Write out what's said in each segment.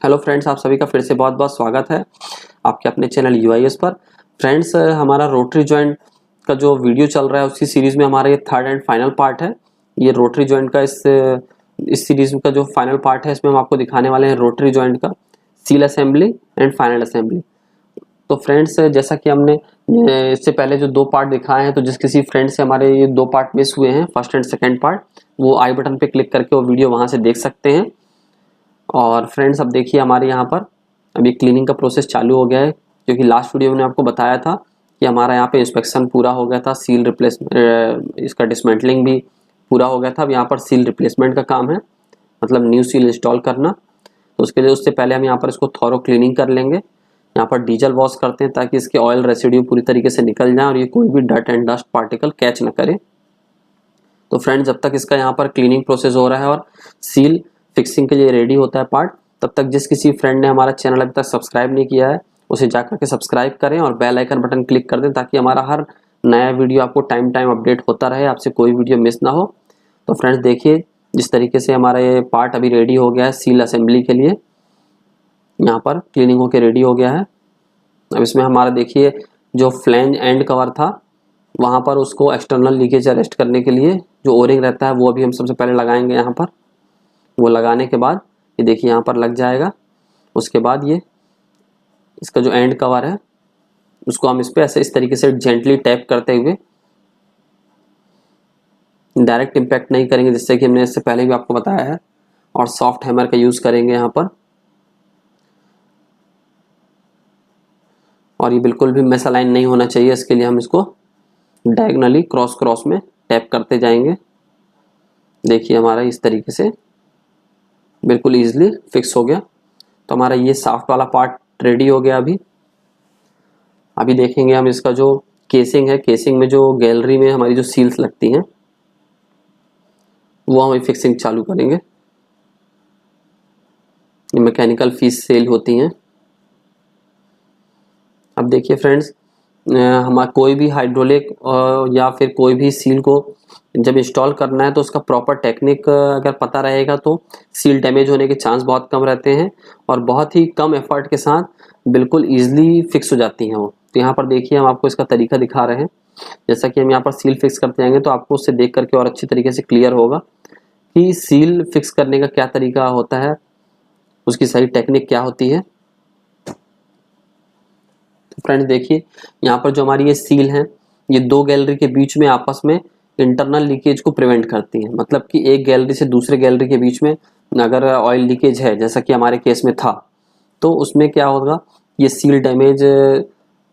Hello friends, आप सभी का फिर से बहुत बहुत स्वागत है आपके अपने चैनल यूआईएस पर। फ्रेंड्स, हमारा रोटरी जॉइंट का जो वीडियो चल रहा है उसकी सीरीज में हमारा ये थर्ड एंड फाइनल पार्ट है। ये रोटरी जॉइंट का इस सीरीज का जो फाइनल पार्ट है इसमें हम आपको दिखाने वाले हैं रोटरी जॉइंट का seal assembly and final assembly. तो फ्रेंड्स, जैसा कि हमने इससे पहले जो दो पार्ट दिखाए हैं, तो जिस किसी फ्रेंड से हमारे ये दो पार्ट मिस हुए हैं, फर्स्ट एंड सेकेंड पार्ट, वो आई बटन पे क्लिक करके वो वीडियो वहाँ से देख सकते हैं। और फ्रेंड्स, अब देखिए हमारे यहाँ पर अभी क्लीनिंग का प्रोसेस चालू हो गया है, क्योंकि लास्ट वीडियो में आपको बताया था कि हमारा यहाँ पे इंस्पेक्शन पूरा हो गया था, सील रिप्लेसमेंट इसका डिसमेंटलिंग भी पूरा हो गया था। अब यहाँ पर सील रिप्लेसमेंट का काम है, मतलब न्यू सील इंस्टॉल करना। तो उसके लिए उससे पहले हम यहाँ पर इसको थॉरो क्लीनिंग कर लेंगे। यहाँ पर डीजल वॉश करते हैं ताकि इसके ऑयल रेसिड्यू पूरी तरीके से निकल जाए और ये कोई भी dirt and dust particle catch न करे। तो फ्रेंड्स, जब तक इसका यहाँ पर क्लीनिंग प्रोसेस हो रहा है और सील फिक्सिंग के लिए रेडी होता है पार्ट, तब तक जिस किसी फ्रेंड ने हमारा चैनल अभी तक सब्सक्राइब नहीं किया है उसे जाकर के सब्सक्राइब करें और बेल आइकन बटन क्लिक कर दें, ताकि हमारा हर नया वीडियो आपको टाइम अपडेट होता रहे, आपसे कोई वीडियो मिस ना हो। तो फ्रेंड्स देखिए, जिस तरीके से हमारा ये पार्ट अभी रेडी हो गया है सील असेंबली के लिए, यहाँ पर क्लीनिंग होके रेडी हो गया है। अब इसमें हमारा देखिए जो फ्लैंज एंड कवर था, वहाँ पर उसको एक्सटर्नल लीकेज अरेस्ट करने के लिए जो ओरिंग रहता है वो अभी हम सबसे पहले लगाएंगे यहाँ पर। वो लगाने के बाद ये देखिए यहाँ पर लग जाएगा। उसके बाद ये इसका जो एंड कवर है उसको हम इस पे ऐसे इस तरीके से जेंटली टैप करते हुए, डायरेक्ट इम्पैक्ट नहीं करेंगे जिससे कि हमने इससे पहले भी आपको बताया है, और सॉफ्ट हैमर का यूज़ करेंगे यहाँ पर। और ये बिल्कुल भी मिसअलाइन नहीं होना चाहिए, इसके लिए हम इसको डायगनली क्रॉस में टैप करते जाएंगे। देखिए हमारा इस तरीके से बिल्कुल इजीली फिक्स हो गया। तो हमारा ये सॉफ्ट वाला पार्ट रेडी हो गया। अभी देखेंगे हम इसका जो केसिंग है, केसिंग में जो गैलरी में हमारी जो सील्स लगती हैं वो हम फिक्सिंग चालू करेंगे। ये मैकेनिकल फीस सेल होती हैं। अब देखिए फ्रेंड्स, हमारा कोई भी हाइड्रोलिक या फिर कोई भी सील को जब इंस्टॉल करना है तो उसका प्रॉपर टेक्निक अगर पता रहेगा तो सील डैमेज होने के चांस बहुत कम रहते हैं और बहुत ही कम एफर्ट के साथ बिल्कुल ईजिली फिक्स हो जाती हैं वो। तो यहाँ पर देखिए हम आपको इसका तरीका दिखा रहे हैं। जैसा कि हम यहाँ पर सील फिक्स करते जाएंगे तो आपको उससे देख करके और अच्छी तरीके से क्लियर होगा कि सील फिक्स करने का क्या तरीका होता है, उसकी सही टेक्निक क्या होती है। तो फ्रेंड्स देखिए, यहाँ पर जो हमारी ये सील है ये दो गैलरी के बीच में आपस में इंटरनल लीकेज को प्रिवेंट करती है। मतलब कि एक गैलरी से दूसरे गैलरी के बीच में अगर ऑयल लीकेज है, जैसा कि हमारे केस में था, तो उसमें क्या होगा, ये सील डैमेज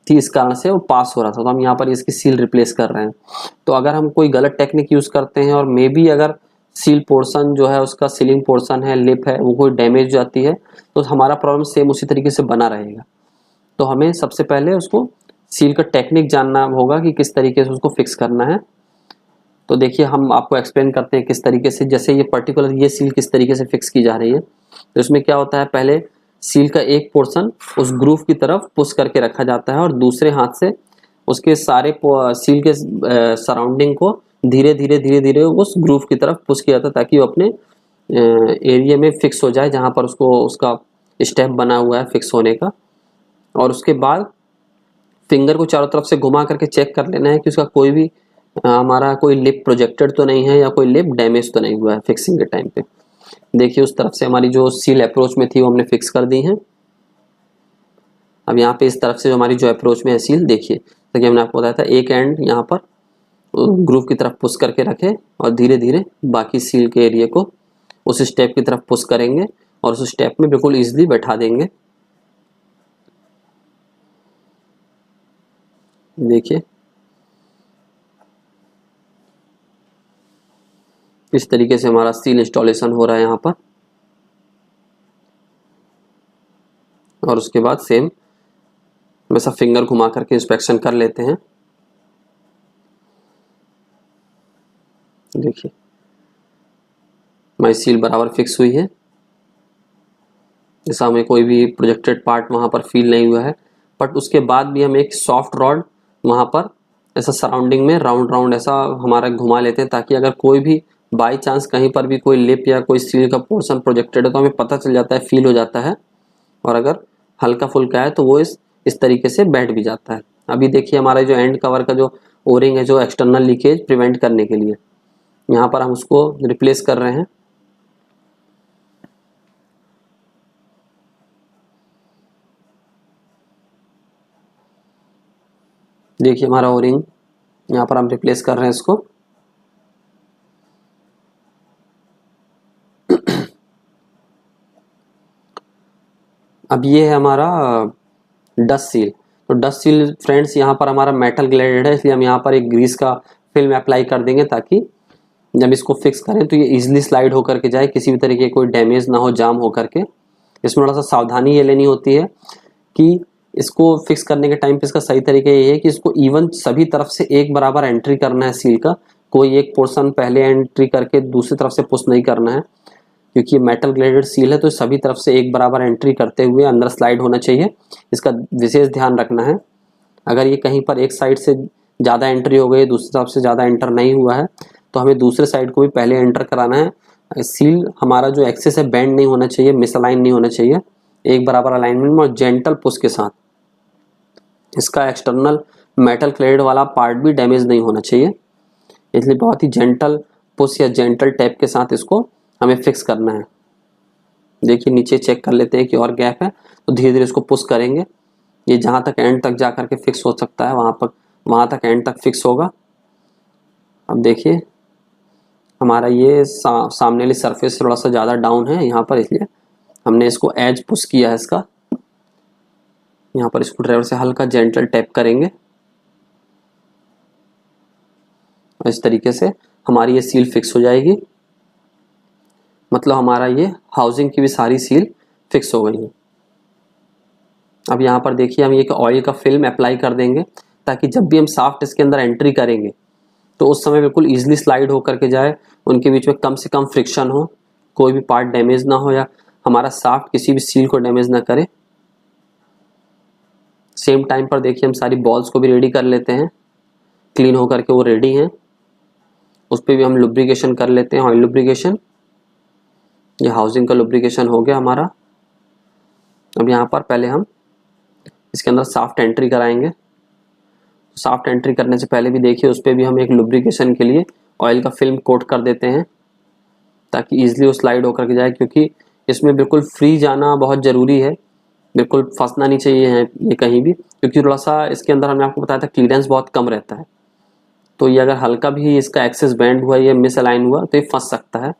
थी, इस कारण से वो पास हो रहा था। तो हम यहाँ पर इसकी सील रिप्लेस कर रहे हैं। तो अगर हम कोई गलत टेक्निक यूज़ करते हैं और मे बी अगर सील पोर्शन जो है उसका सीलिंग पोर्शन है, लिप है, वो कोई डैमेज जाती है तो हमारा प्रॉब्लम सेम उसी तरीके से बना रहेगा। तो हमें सबसे पहले उसको सील का टेक्निक जानना होगा कि किस तरीके से उसको फिक्स करना है। तो देखिए हम आपको एक्सप्लेन करते हैं किस तरीके से। जैसे ये पर्टिकुलर ये सील किस तरीके से फिक्स की जा रही है, तो इसमें क्या होता है, पहले सील का एक पोर्शन उस ग्रूव की तरफ पुश करके रखा जाता है और दूसरे हाथ से उसके सारे सील के सराउंडिंग को धीरे धीरे उस ग्रूव की तरफ पुश किया जाता है, ताकि वो अपने एरिया में फिक्स हो जाए जहाँ पर उसको उसका स्टेप बना हुआ है फिक्स होने का। और उसके बाद फिंगर को चारों तरफ से घुमा करके चेक कर लेना है कि उसका कोई भी हमारा कोई लिप प्रोजेक्टेड तो नहीं है या कोई लिप डैमेज तो नहीं हुआ है फिक्सिंग के टाइम पे। देखिए उस तरफ से हमारी जो सील अप्रोच में थी वो हमने फिक्स कर दी है। अब यहाँ पे इस तरफ से जो हमारी जो अप्रोच में है सील, देखिए ताकि हमने आपको बताया था एक एंड यहाँ पर ग्रूव की तरफ पुश करके रखे और धीरे धीरे बाकी सील के एरिया को उस स्टेप की तरफ पुश करेंगे और उस स्टेप में बिल्कुल ईजिली बैठा देंगे। देखिए इस तरीके से हमारा सील इंस्टॉलेशन हो रहा है यहाँ पर। और उसके बाद सेम वैसा फिंगर घुमा करके इंस्पेक्शन कर लेते हैं। देखिए हमारी सील बराबर फिक्स हुई है, जैसा हमें कोई भी प्रोजेक्टेड पार्ट वहाँ पर फील नहीं हुआ है। बट उसके बाद भी हम एक सॉफ्ट रॉड वहाँ पर ऐसा सराउंडिंग में राउंड ऐसा हमारा घुमा लेते हैं, ताकि अगर कोई भी बाई चांस कहीं पर भी कोई लिप या कोई सील का पोर्शन प्रोजेक्टेड है तो हमें पता चल जाता है, फील हो जाता है और अगर हल्का फुल्का है तो वो इस तरीके से बैठ भी जाता है। अभी देखिए हमारा जो एंड कवर का जो ओरिंग है, जो एक्सटर्नल लीकेज प्रिवेंट करने के लिए, यहाँ पर हम उसको रिप्लेस कर रहे हैं। देखिए हमारा ओरिंग यहाँ पर हम रिप्लेस कर रहे हैं इसको। अब ये है हमारा डस्ट सील। तो डस्ट सील फ्रेंड्स यहाँ पर हमारा मेटल ग्लेडेड है, इसलिए हम यहाँ पर एक ग्रीस का फिल्म अप्लाई कर देंगे ताकि जब इसको फिक्स करें तो ये इजीली स्लाइड होकर के जाए, किसी भी तरीके की कोई डैमेज ना हो, जाम हो करके। इसमें थोड़ा सा सावधानी ये लेनी होती है कि इसको फिक्स करने के टाइम पे इसका सही तरीका ये है कि इसको इवन सभी तरफ से एक बराबर एंट्री करना है सील का। कोई एक पोर्शन पहले एंट्री करके दूसरी तरफ से पुश नहीं करना है, क्योंकि ये मेटल ग्लेडेड सील है तो सभी तरफ से एक बराबर एंट्री करते हुए अंदर स्लाइड होना चाहिए। इसका विशेष ध्यान रखना है। अगर ये कहीं पर एक साइड से ज़्यादा एंट्री हो गई, दूसरी तरफ से ज़्यादा एंटर नहीं हुआ है, तो हमें दूसरे साइड को भी पहले एंटर कराना है। सील हमारा जो एक्सेस है बेंड नहीं होना चाहिए, मिसअलाइन नहीं होना चाहिए, एक बराबर अलाइनमेंट में और जेंटल पुश के साथ। इसका एक्सटर्नल मेटल क्लेड वाला पार्ट भी डैमेज नहीं होना चाहिए, इसलिए बहुत ही जेंटल पुश या जेंटल टैप के साथ इसको हमें फिक्स करना है। देखिए नीचे चेक कर लेते हैं कि और गैप है, तो धीरे धीरे इसको पुश करेंगे। ये जहाँ तक एंड तक जा करके फिक्स हो सकता है वहाँ तक एंड तक फिक्स होगा। अब देखिए हमारा ये सामने वाली सरफेस थोड़ा सा ज़्यादा डाउन है यहाँ पर, इसलिए हमने इसको एज पुश किया है इसका। यहाँ पर स्क्रू ड्राइवर से हल्का जेंटल टैप करेंगे और इस तरीके से हमारी ये सील फिक्स हो जाएगी। मतलब हमारा ये हाउसिंग की भी सारी सील फिक्स हो गई है। अब यहाँ पर देखिए हम एक ऑयल का फिल्म अप्लाई कर देंगे ताकि जब भी हम शाफ्ट इसके अंदर एंट्री करेंगे तो उस समय बिल्कुल ईजिली स्लाइड होकर के जाए, उनके बीच में कम से कम फ्रिक्शन हो, कोई भी पार्ट डैमेज ना हो या हमारा शाफ्ट किसी भी सील को डैमेज ना करे। सेम टाइम पर देखिए हम सारी बॉल्स को भी रेडी कर लेते हैं, क्लीन होकर के वो रेडी हैं। उस पर भी हम लुब्रिकेशन कर लेते हैं, ऑयल लुब्रिकेशन। ये हाउसिंग का लुब्रिकेशन हो गया हमारा। अब यहाँ पर पहले हम इसके अंदर शाफ्ट एंट्री कराएंगे। शाफ्ट एंट्री करने से पहले भी देखिए उस पर भी हम एक लुब्रिकेशन के लिए ऑयल का फिल्म कोट कर देते हैं ताकि ईजिली वो स्लाइड होकर के जाए, क्योंकि इसमें बिल्कुल फ्री जाना बहुत ज़रूरी है, बिल्कुल फंसना नहीं चाहिए है ये कहीं भी, क्योंकि थोड़ा सा इसके अंदर हमने आपको बताया था क्लीयरेंस बहुत कम रहता है। तो ये अगर हल्का भी इसका एक्सेस बैंड हुआ या मिस अलाइन हुआ तो ये फंस सकता है।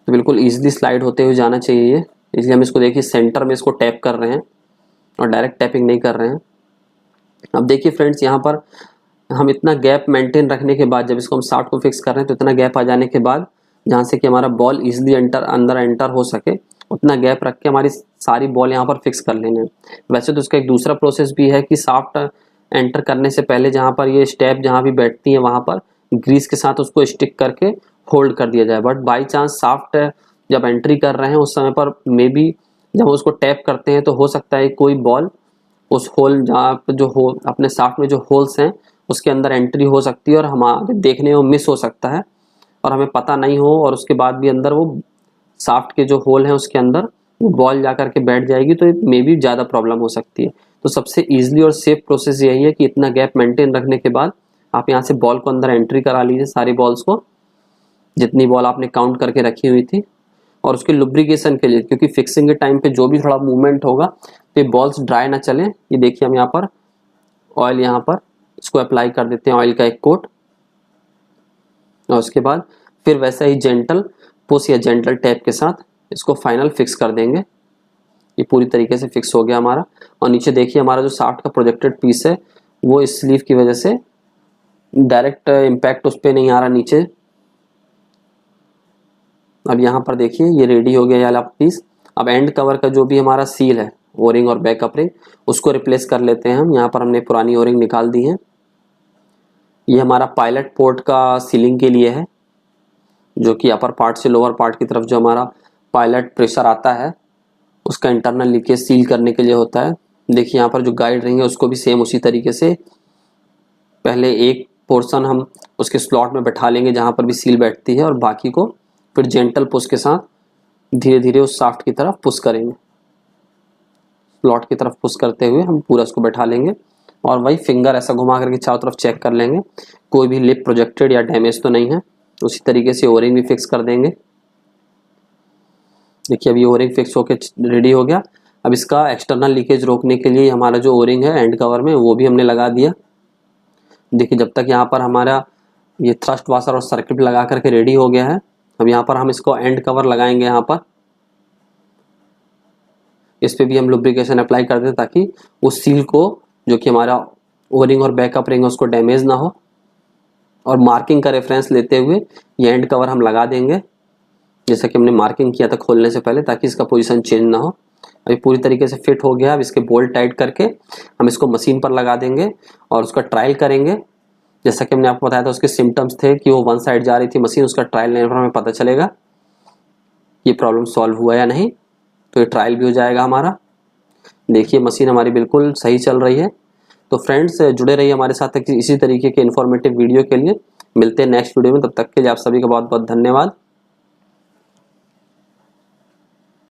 तो बिल्कुल ईजिली स्लाइड होते हुए जाना चाहिए ये, इसलिए हम इसको देखिए सेंटर में इसको टैप कर रहे हैं और डायरेक्ट टैपिंग नहीं कर रहे हैं। अब देखिए फ्रेंड्स यहाँ पर हम इतना गैप मेंटेन रखने के बाद जब इसको हम शाफ्ट को फिक्स कर रहे हैं तो इतना गैप आ जाने के बाद जहाँ से कि हमारा बॉल इजीली अंदर एंटर हो सके उतना गैप रख के हमारी सारी बॉल यहाँ पर फिक्स कर लेने। वैसे तो इसका एक दूसरा प्रोसेस भी है कि शाफ्ट एंटर करने से पहले जहाँ पर ये स्टेप जहाँ भी बैठती है वहाँ पर ग्रीस के साथ उसको स्टिक करके होल्ड कर दिया जाए। बट बाई चांस शाफ्ट जब एंट्री कर रहे हैं उस समय पर मे बी जब हम उसको टैप करते हैं तो हो सकता है कोई बॉल उस होल जहाँ पर जो होल अपने शाफ्ट में जो होल्स हैं उसके अंदर एंट्री हो सकती है और हमारे देखने में मिस हो सकता है और हमें पता नहीं हो, और उसके बाद भी अंदर वो शाफ्ट के जो होल हैं उसके अंदर वो बॉल जा करके बैठ जाएगी, तो मे बी ज़्यादा प्रॉब्लम हो सकती है। तो सबसे ईजिली और सेफ प्रोसेस यही है कि इतना गैप मेंटेन रखने के बाद आप यहाँ से बॉल को अंदर एंट्री करा लीजिए, सारी बॉल्स को, जितनी बॉल आपने काउंट करके रखी हुई थी। और उसके लुब्रिकेशन के लिए, क्योंकि फिक्सिंग के टाइम पे जो भी थोड़ा मूवमेंट होगा तो ये बॉल्स ड्राई ना चले। ये देखिए हम यहाँ पर ऑयल यहाँ पर इसको अप्लाई कर देते हैं, ऑयल का एक कोट, और उसके बाद फिर वैसा ही जेंटल पुश या जेंटल टैप के साथ इसको फाइनल फिक्स कर देंगे। ये पूरी तरीके से फिक्स हो गया हमारा। और नीचे देखिए हमारा जो शाफ्ट का प्रोजेक्टेड पीस है वो इस स्लीव की वजह से डायरेक्ट इम्पैक्ट उस पर नहीं आ रहा नीचे। अब यहाँ पर देखिए ये रेडी हो गया ये वाला पीस। अब एंड कवर का जो भी हमारा सील है ओरिंग और बैकअप रिंग उसको रिप्लेस कर लेते हैं हम। यहाँ पर हमने पुरानी ओरिंग निकाल दी है। ये हमारा पायलट पोर्ट का सीलिंग के लिए है, जो कि अपर पार्ट से लोअर पार्ट की तरफ जो हमारा पायलट प्रेशर आता है उसका इंटरनल लीकेज सील करने के लिए होता है। देखिए यहाँ पर जो गाइड रिंग है उसको भी सेम उसी तरीके से पहले एक पोर्शन हम उसके स्लॉट में बैठा लेंगे जहाँ पर भी सील बैठती है, और बाकी को फिर जेंटल पुश के साथ धीरे धीरे उस शाफ्ट की तरफ पुश करेंगे, स्लॉट की तरफ पुश करते हुए हम पूरा इसको बैठा लेंगे और वही फिंगर ऐसा घुमा करके चारों तरफ चेक कर लेंगे कोई भी लिप प्रोजेक्टेड या डैमेज तो नहीं है। उसी तरीके से ओरिंग भी फिक्स कर देंगे। देखिए अभी ओरिंग फिक्स होके रेडी हो गया। अब इसका एक्सटर्नल लीकेज रोकने के लिए हमारा जो ओरिंग है एंड कवर में वो भी हमने लगा दिया। देखिए जब तक यहाँ पर हमारा ये थ्रस्ट वाशर और सर्किट लगा करके रेडी हो गया है, अब यहाँ पर हम इसको एंड कवर लगाएंगे। यहाँ पर इस पे भी हम लुब्रिकेशन अप्लाई कर दें ताकि उस सील को, जो कि हमारा ओरिंग और बैकअप रिंग है, उसको डैमेज ना हो। और मार्किंग का रेफरेंस लेते हुए ये एंड कवर हम लगा देंगे जैसा कि हमने मार्किंग किया था खोलने से पहले, ताकि इसका पोजीशन चेंज ना हो। अभी पूरी तरीके से फिट हो गया। अब इसके बोल्ट टाइट करके हम इसको मशीन पर लगा देंगे और उसका ट्रायल करेंगे। जैसा कि हमने आपको बताया था उसके सिम्टम्स थे कि वो वन साइड जा रही थी मशीन, उसका ट्रायल लेने पर हमें पता चलेगा ये प्रॉब्लम सॉल्व हुआ या नहीं। तो ये ट्रायल भी हो जाएगा हमारा। देखिए मशीन हमारी बिल्कुल सही चल रही है। तो फ्रेंड्स जुड़े रहिए हमारे साथ इसी तरीके के इन्फॉर्मेटिव वीडियो के लिए। मिलते हैं नेक्स्ट वीडियो में, तब तक के लिए आप सभी का बहुत बहुत धन्यवाद।